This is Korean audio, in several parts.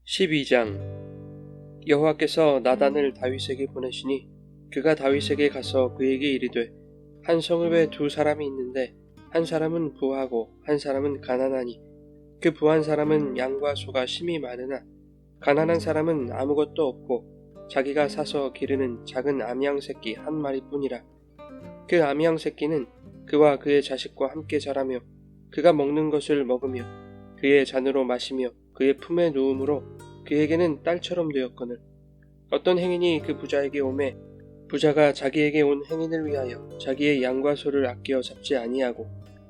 12장. 여호와께서 나단을 다윗에게 보내시니 그가 다윗에게 가서 그에게 이르되, 한 성읍에 두 사람이 있는데 한 사람은 부하고 한 사람은 가난하니 그 부한 사람은 양과 소가 심히 많으나 가난한 사람은 아무것도 없고 자기가 사서 기르는 작은 암양 새끼 한 마리뿐이라. 그 암양 새끼는 그와 그의 자식과 함께 자라며 그가 먹는 것을 먹으며 그의 잔으로 마시며 그의 품에 누움으로 그에게는 딸처럼 되었거늘, 어떤 행인이 그 부자에게 오매 부자가 자기에게 온 행인을 위하여 자기의 양과 소를 아끼어 잡지 아니하고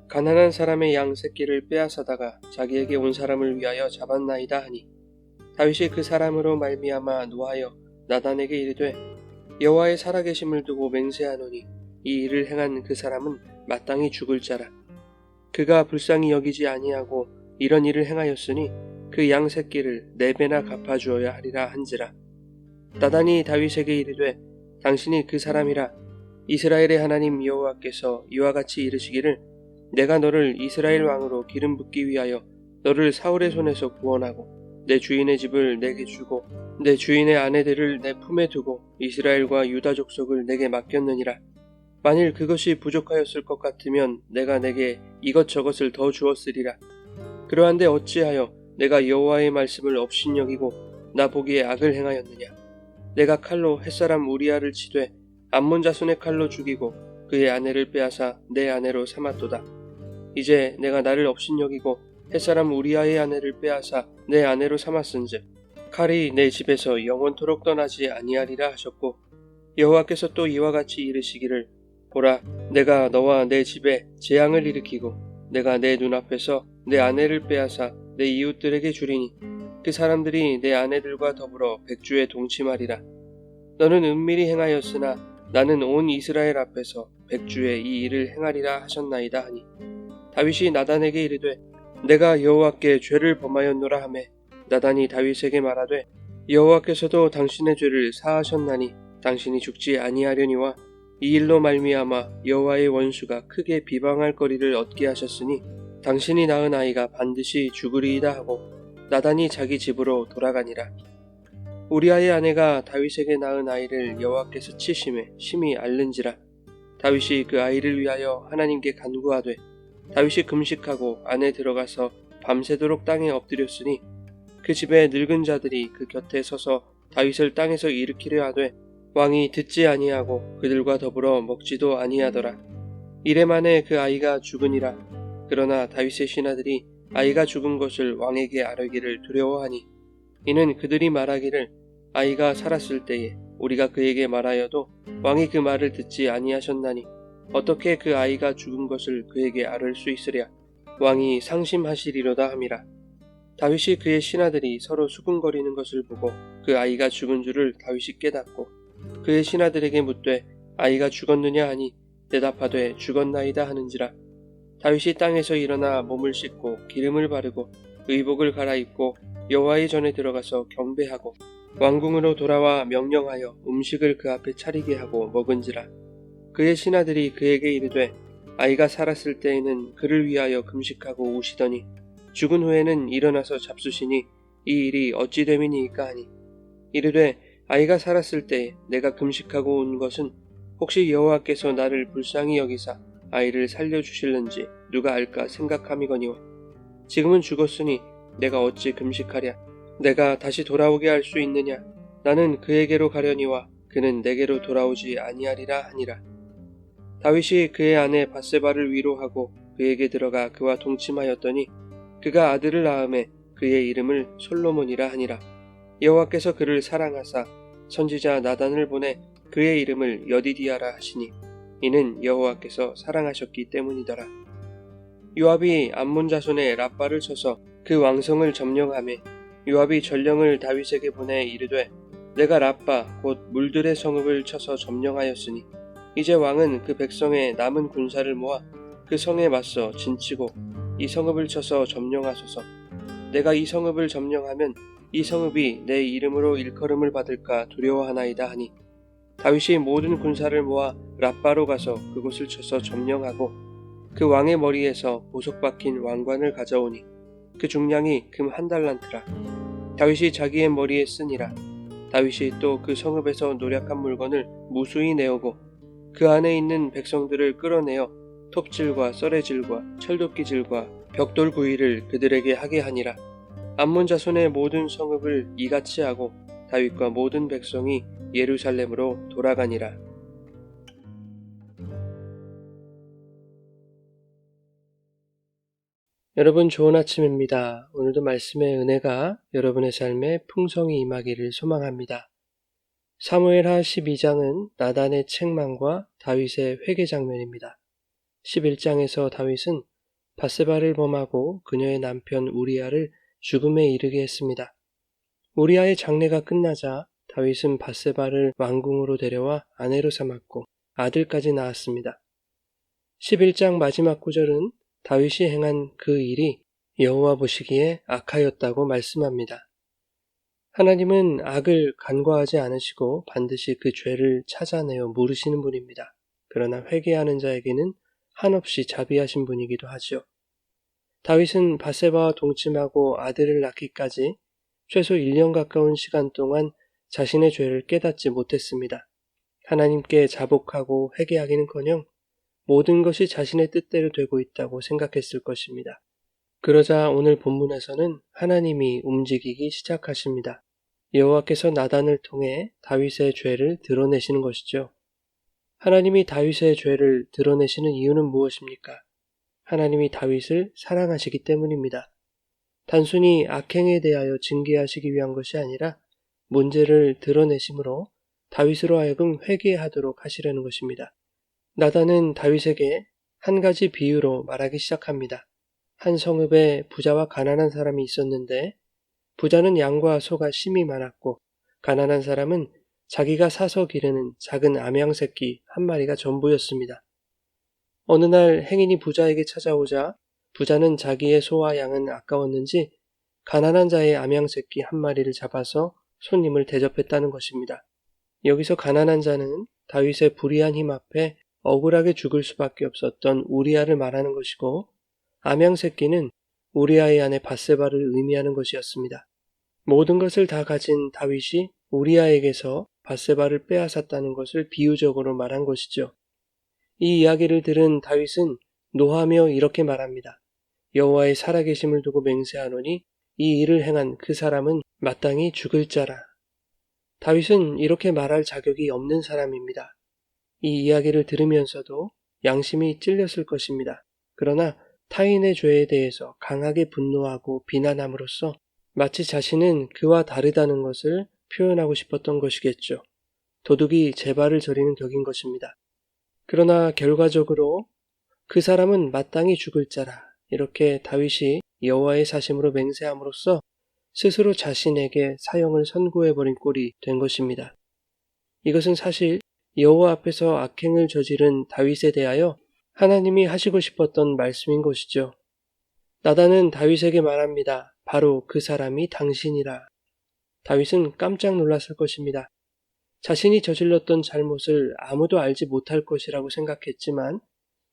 가난한 사람의 양 새끼를 빼앗아다가 자기에게 온 사람을 위하여 잡았나이다 하니, 다윗이 그 사람으로 말미암아 노하여 나단에게 이르되, 여호와의 살아계심을 두고 맹세하노니 이 일을 행한 그 사람은 마땅히 죽을 자라. 그가 불쌍히 여기지 아니하고 이런 일을 행하였으니 그 양 새끼를 4배나 갚아주어야 하리라 한지라. 나단이 다윗에게 이르되, 당신이 그 사람이라. 이스라엘의 하나님 여호와께서 이와 같이 이르시기를, 내가 너를 이스라엘 왕으로 기름 붓기 위하여 너를 사울의 손에서 구원하고 내 주인의 집을 내게 주고 내 주인의 아내들을 내 품에 두고 이스라엘과 유다 족속을 내게 맡겼느니라. 만일 그것이 부족하였을 것 같으면 내가 내게 이것저것을 더 주었으리라. 그러한데 어찌하여 내가 여호와의 말씀을 업신여기고 나 보기에 악을 행하였느냐. 내가 칼로 햇사람 우리아를 치되 암몬 자손의 칼로 죽이고 그의 아내를 빼앗아 내 아내로 삼았도다. 이제 내가 나를 업신여기고 햇사람 우리아의 아내를 빼앗아 내 아내로 삼았은즉 칼이 내 집에서 영원토록 떠나지 아니하리라 하셨고, 여호와께서 또 이와 같이 이르시기를, 보라, 내가 너와 내 집에 재앙을 일으키고 내가 내 눈앞에서 내 아내를 빼앗아 내 이웃들에게 주리니 그 사람들이 내 아내들과 더불어 백주에 동침하리라. 너는 은밀히 행하였으나 나는 온 이스라엘 앞에서 백주에 이 일을 행하리라 하셨나이다 하니, 다윗이 나단에게 이르되, 내가 여호와께 죄를 범하였노라 하매 나단이 다윗에게 말하되, 여호와께서도 당신의 죄를 사하셨나니 당신이 죽지 아니하려니와 이 일로 말미암아 여호와의 원수가 크게 비방할 거리를 얻게 하셨으니 당신이 낳은 아이가 반드시 죽으리이다 하고 나단이 자기 집으로 돌아가니라. 우리아의 아내가 다윗에게 낳은 아이를 여호와께서 치심에 심히 앓는지라. 다윗이 그 아이를 위하여 하나님께 간구하되 다윗이 금식하고 안에 들어가서 밤새도록 땅에 엎드렸으니 그 집에 늙은 자들이 그 곁에 서서 다윗을 땅에서 일으키려 하되 왕이 듣지 아니하고 그들과 더불어 먹지도 아니하더라. 이래 만에 그 아이가 죽으니라. 그러나 다윗의 신하들이 아이가 죽은 것을 왕에게 아뢰기를 두려워하니, 이는 그들이 말하기를, 아이가 살았을 때에 우리가 그에게 말하여도 왕이 그 말을 듣지 아니하셨나니 어떻게 그 아이가 죽은 것을 그에게 아뢰을 수 있으랴. 왕이 상심하시리로다 함이라. 다윗이 그의 신하들이 서로 수군거리는 것을 보고 그 아이가 죽은 줄을 다윗이 깨닫고 그의 신하들에게 묻되, 아이가 죽었느냐 하니 대답하되 죽었나이다 하는지라. 다윗이 땅에서 일어나 몸을 씻고 기름을 바르고 의복을 갈아입고 여호와의 전에 들어가서 경배하고 왕궁으로 돌아와 명령하여 음식을 그 앞에 차리게 하고 먹은지라. 그의 신하들이 그에게 이르되, 아이가 살았을 때에는 그를 위하여 금식하고 우시더니 죽은 후에는 일어나서 잡수시니 이 일이 어찌 됨이니이까 하니, 이르되, 아이가 살았을 때에 내가 금식하고 온 것은 혹시 여호와께서 나를 불쌍히 여기사 아이를 살려주실는지 누가 알까 생각함이거니와, 지금은 죽었으니 내가 어찌 금식하랴. 내가 다시 돌아오게 할 수 있느냐. 나는 그에게로 가려니와 그는 내게로 돌아오지 아니하리라 하니라. 다윗이 그의 아내 밧세바를 위로하고 그에게 들어가 그와 동침하였더니 그가 아들을 낳음에 그의 이름을 솔로몬이라 하니라. 여호와께서 그를 사랑하사 선지자 나단을 보내 그의 이름을 여디디아라 하시니 이는 여호와께서 사랑하셨기 때문이더라. 요압이 암몬 자손의 랍바를 쳐서 그 왕성을 점령하매 요압이 전령을 다윗에게 보내 이르되, 내가 랍바 곧 물들의 성읍을 쳐서 점령하였으니 이제 왕은 그 백성의 남은 군사를 모아 그 성에 맞서 진치고 이 성읍을 쳐서 점령하소서. 내가 이 성읍을 점령하면 이 성읍이 내 이름으로 일컬음을 받을까 두려워하나이다 하니, 다윗이 모든 군사를 모아 랍바로 가서 그곳을 쳐서 점령하고 그 왕의 머리에서 보석 박힌 왕관을 가져오니 그 중량이 금 1달란트라. 다윗이 자기의 머리에 쓰니라. 다윗이 또 그 성읍에서 노략한 물건을 무수히 내오고 그 안에 있는 백성들을 끌어내어 톱질과 썰애질과 철도끼질과 벽돌 구이를 그들에게 하게 하니라. 암몬 자손의 모든 성읍을 이같이 하고 다윗과 모든 백성이 예루살렘으로 돌아가니라. 여러분 좋은 아침입니다. 오늘도 말씀의 은혜가 여러분의 삶에 풍성히 임하기를 소망합니다. 사무엘하 12장은 나단의 책망과 다윗의 회개 장면입니다. 11장에서 다윗은 밧세바를 범하고 그녀의 남편 우리아를 죽음에 이르게 했습니다. 우리아의 장례가 끝나자 다윗은 밧세바를 왕궁으로 데려와 아내로 삼았고 아들까지 낳았습니다. 11장 마지막 구절은 다윗이 행한 그 일이 여호와 보시기에 악하였다고 말씀합니다. 하나님은 악을 간과하지 않으시고 반드시 그 죄를 찾아내어 물으시는 분입니다. 그러나 회개하는 자에게는 한없이 자비하신 분이기도 하죠. 다윗은 밧세바와 동침하고 아들을 낳기까지 최소 1년 가까운 시간 동안 자신의 죄를 깨닫지 못했습니다. 하나님께 자복하고 회개하기는커녕 모든 것이 자신의 뜻대로 되고 있다고 생각했을 것입니다. 그러자 오늘 본문에서는 하나님이 움직이기 시작하십니다. 여호와께서 나단을 통해 다윗의 죄를 드러내시는 것이죠. 하나님이 다윗의 죄를 드러내시는 이유는 무엇입니까? 하나님이 다윗을 사랑하시기 때문입니다. 단순히 악행에 대하여 징계하시기 위한 것이 아니라 문제를 드러내심으로 다윗으로 하여금 회개하도록 하시려는 것입니다. 나단은 다윗에게 한 가지 비유로 말하기 시작합니다. 한 성읍에 부자와 가난한 사람이 있었는데 부자는 양과 소가 심이 많았고 가난한 사람은 자기가 사서 기르는 작은 암양 새끼 한 마리가 전부였습니다. 어느 날 행인이 부자에게 찾아오자 부자는 자기의 소와 양은 아까웠는지 가난한 자의 암양 새끼 한 마리를 잡아서 손님을 대접했다는 것입니다. 여기서 가난한 자는 다윗의 불의한 힘 앞에 억울하게 죽을 수밖에 없었던 우리아를 말하는 것이고 암양 새끼는 우리아의 아내 밧세바를 의미하는 것이었습니다. 모든 것을 다 가진 다윗이 우리아에게서 밧세바를 빼앗았다는 것을 비유적으로 말한 것이죠. 이 이야기를 들은 다윗은 노하며 이렇게 말합니다. 여호와의 살아계심을 두고 맹세하노니 이 일을 행한 그 사람은 마땅히 죽을 자라. 다윗은 이렇게 말할 자격이 없는 사람입니다. 이 이야기를 들으면서도 양심이 찔렸을 것입니다. 그러나 타인의 죄에 대해서 강하게 분노하고 비난함으로써 마치 자신은 그와 다르다는 것을 표현하고 싶었던 것이겠죠. 도둑이 제 발을 저리는 격인 것입니다. 그러나 결과적으로 그 사람은 마땅히 죽을 자라 이렇게 다윗이 여호와의 사심으로 맹세함으로써 스스로 자신에게 사형을 선고해버린 꼴이 된 것입니다. 이것은 사실 여호와 앞에서 악행을 저지른 다윗에 대하여 하나님이 하시고 싶었던 말씀인 것이죠. 나단은 다윗에게 말합니다. 바로 그 사람이 당신이라. 다윗은 깜짝 놀랐을 것입니다. 자신이 저질렀던 잘못을 아무도 알지 못할 것이라고 생각했지만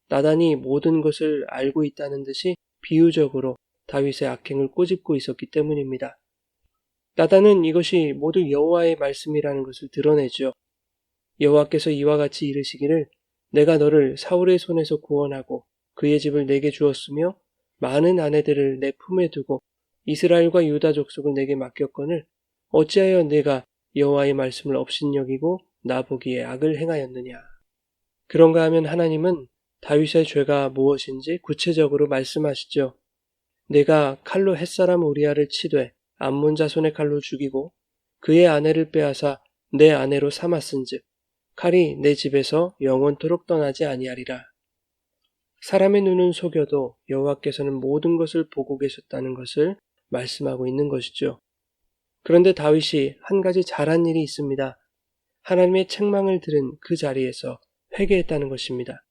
나단이 모든 것을 알고 있다는 듯이 비유적으로 다윗의 악행을 꼬집고 있었기 때문입니다. 나단은 이것이 모두 여호와의 말씀이라는 것을 드러내죠. 여호와께서 이와 같이 이르시기를 내가 너를 사울의 손에서 구원하고 그의 집을 내게 주었으며 많은 아내들을 내 품에 두고 이스라엘과 유다 족속을 내게 맡겼거늘 어찌하여 내가 여호와의 말씀을 업신여기고 나보기에 악을 행하였느냐. 그런가 하면 하나님은 다윗의 죄가 무엇인지 구체적으로 말씀하시죠. 내가 칼로 햇사람 우리아를 치되 암몬 자손의 칼로 죽이고 그의 아내를 빼앗아 내 아내로 삼았은즉 칼이 내 집에서 영원토록 떠나지 아니하리라. 사람의 눈은 속여도 여호와께서는 모든 것을 보고 계셨다는 것을 말씀하고 있는 것이죠. 그런데 다윗이 한 가지 잘한 일이 있습니다. 하나님의 책망을 들은 그 자리에서 회개했다는 것입니다.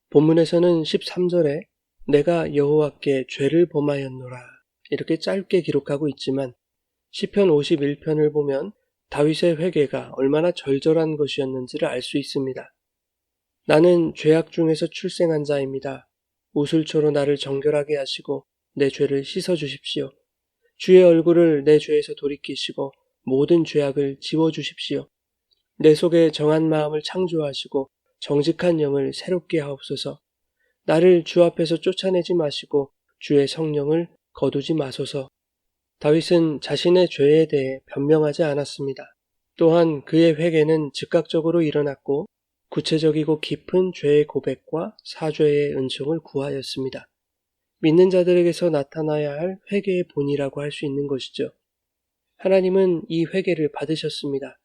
본문에서는 13절에 내가 여호와께 죄를 범하였노라 이렇게 짧게 기록하고 있지만 시편 51편을 보면 다윗의 회개가 얼마나 절절한 것이었는지를 알 수 있습니다. 나는 죄악 중에서 출생한 자입니다. 우슬초로 나를 정결하게 하시고 내 죄를 씻어 주십시오. 주의 얼굴을 내 죄에서 돌이키시고 모든 죄악을 지워주십시오. 내 속에 정한 마음을 창조하시고 정직한 영을 새롭게 하옵소서. 나를 주 앞에서 쫓아내지 마시고 주의 성령을 거두지 마소서. 다윗은 자신의 죄에 대해 변명하지 않았습니다. 또한 그의 회개는 즉각적으로 일어났고 구체적이고 깊은 죄의 고백과 사죄의 은총을 구하였습니다. 믿는 자들에게서 나타나야 할 회개의 본이라고 할 수 있는 것이죠. 하나님은 이 회개를 받으셨습니다.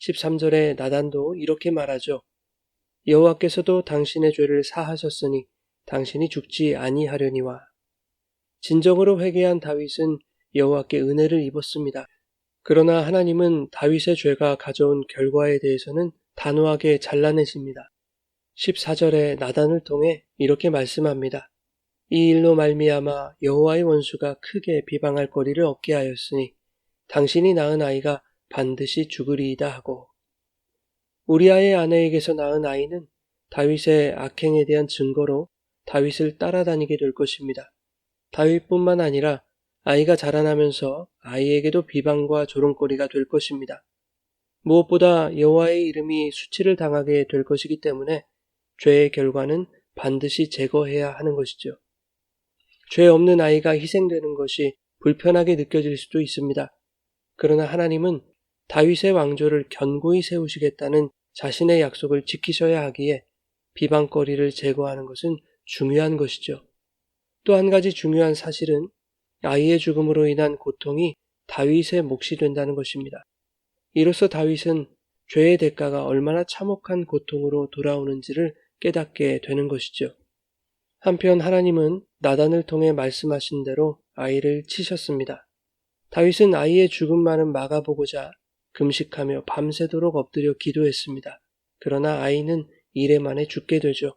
13절에 나단도 이렇게 말하죠. 여호와께서도 당신의 죄를 사하셨으니 당신이 죽지 아니하려니와. 진정으로 회개한 다윗은 여호와께 은혜를 입었습니다. 그러나 하나님은 다윗의 죄가 가져온 결과에 대해서는 단호하게 잘라내십니다. 14절에 나단을 통해 이렇게 말씀합니다. 이 일로 말미암아 여호와의 원수가 크게 비방할 거리를 얻게 하였으니 당신이 낳은 아이가 반드시 죽으리이다 하고. 우리아의 아내에게서 낳은 아이는 다윗의 악행에 대한 증거로 다윗을 따라다니게 될 것입니다. 다윗뿐만 아니라 아이가 자라나면서 아이에게도 비방과 조롱거리가 될 것입니다. 무엇보다 여호와의 이름이 수치를 당하게 될 것이기 때문에 죄의 결과는 반드시 제거해야 하는 것이죠. 죄 없는 아이가 희생되는 것이 불편하게 느껴질 수도 있습니다. 그러나 하나님은 다윗의 왕조를 견고히 세우시겠다는 자신의 약속을 지키셔야 하기에 비방거리를 제거하는 것은 중요한 것이죠. 또 한 가지 중요한 사실은 아이의 죽음으로 인한 고통이 다윗의 몫이 된다는 것입니다. 이로써 다윗은 죄의 대가가 얼마나 참혹한 고통으로 돌아오는지를 깨닫게 되는 것이죠. 한편 하나님은 나단을 통해 말씀하신 대로 아이를 치셨습니다. 다윗은 아이의 죽음만은 막아보고자 금식하며 밤새도록 엎드려 기도했습니다. 그러나 아이는 이래 만에 죽게 되죠.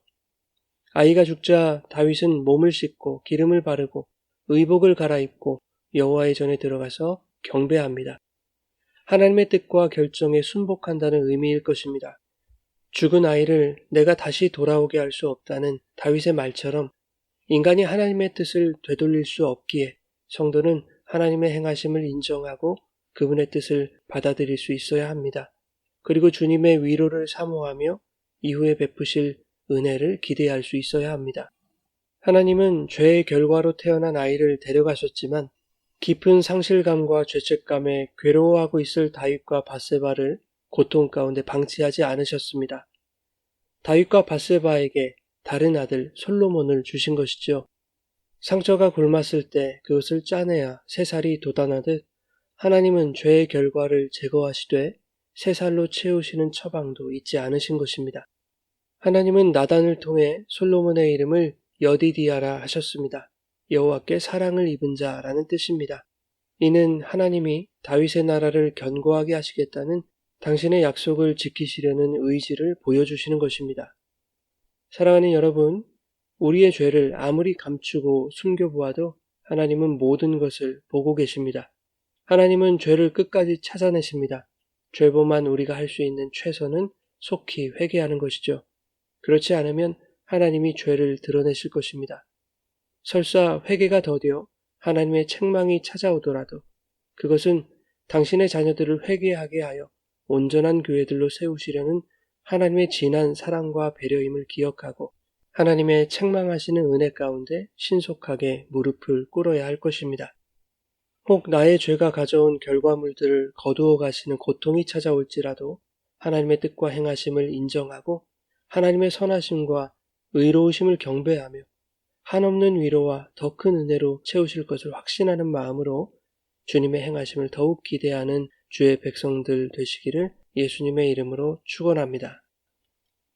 아이가 죽자 다윗은 몸을 씻고 기름을 바르고 의복을 갈아입고 여호와의 전에 들어가서 경배합니다. 하나님의 뜻과 결정에 순복한다는 의미일 것입니다. 죽은 아이를 내가 다시 돌아오게 할 수 없다는 다윗의 말처럼 인간이 하나님의 뜻을 되돌릴 수 없기에 성도는 하나님의 행하심을 인정하고 그분의 뜻을 받아들일 수 있어야 합니다. 그리고 주님의 위로를 사모하며 이후에 베푸실 은혜를 기대할 수 있어야 합니다. 하나님은 죄의 결과로 태어난 아이를 데려가셨지만 깊은 상실감과 죄책감에 괴로워하고 있을 다윗과 밧세바를 고통 가운데 방치하지 않으셨습니다. 다윗과 밧세바에게 다른 아들 솔로몬을 주신 것이죠. 상처가 곪았을 때 그것을 짜내야 새살이 돋아나듯 하나님은 죄의 결과를 제거하시되 새살로 채우시는 처방도 잊지 않으신 것입니다. 하나님은 나단을 통해 솔로몬의 이름을 여디디아라 하셨습니다. 여호와께 사랑을 입은 자라는 뜻입니다. 이는 하나님이 다윗의 나라를 견고하게 하시겠다는 당신의 약속을 지키시려는 의지를 보여주시는 것입니다. 사랑하는 여러분, 우리의 죄를 아무리 감추고 숨겨보아도 하나님은 모든 것을 보고 계십니다. 하나님은 죄를 끝까지 찾아내십니다. 죄범한 우리가 할 수 있는 최선은 속히 회개하는 것이죠. 그렇지 않으면 하나님이 죄를 드러내실 것입니다. 설사 회개가 더디어 하나님의 책망이 찾아오더라도 그것은 당신의 자녀들을 회개하게 하여 온전한 교회들로 세우시려는 하나님의 진한 사랑과 배려임을 기억하고 하나님의 책망하시는 은혜 가운데 신속하게 무릎을 꿇어야 할 것입니다. 혹 나의 죄가 가져온 결과물들을 거두어 가시는 고통이 찾아올지라도 하나님의 뜻과 행하심을 인정하고 하나님의 선하심과 의로우심을 경배하며 한없는 위로와 더 큰 은혜로 채우실 것을 확신하는 마음으로 주님의 행하심을 더욱 기대하는 주의 백성들 되시기를 예수님의 이름으로 축원합니다.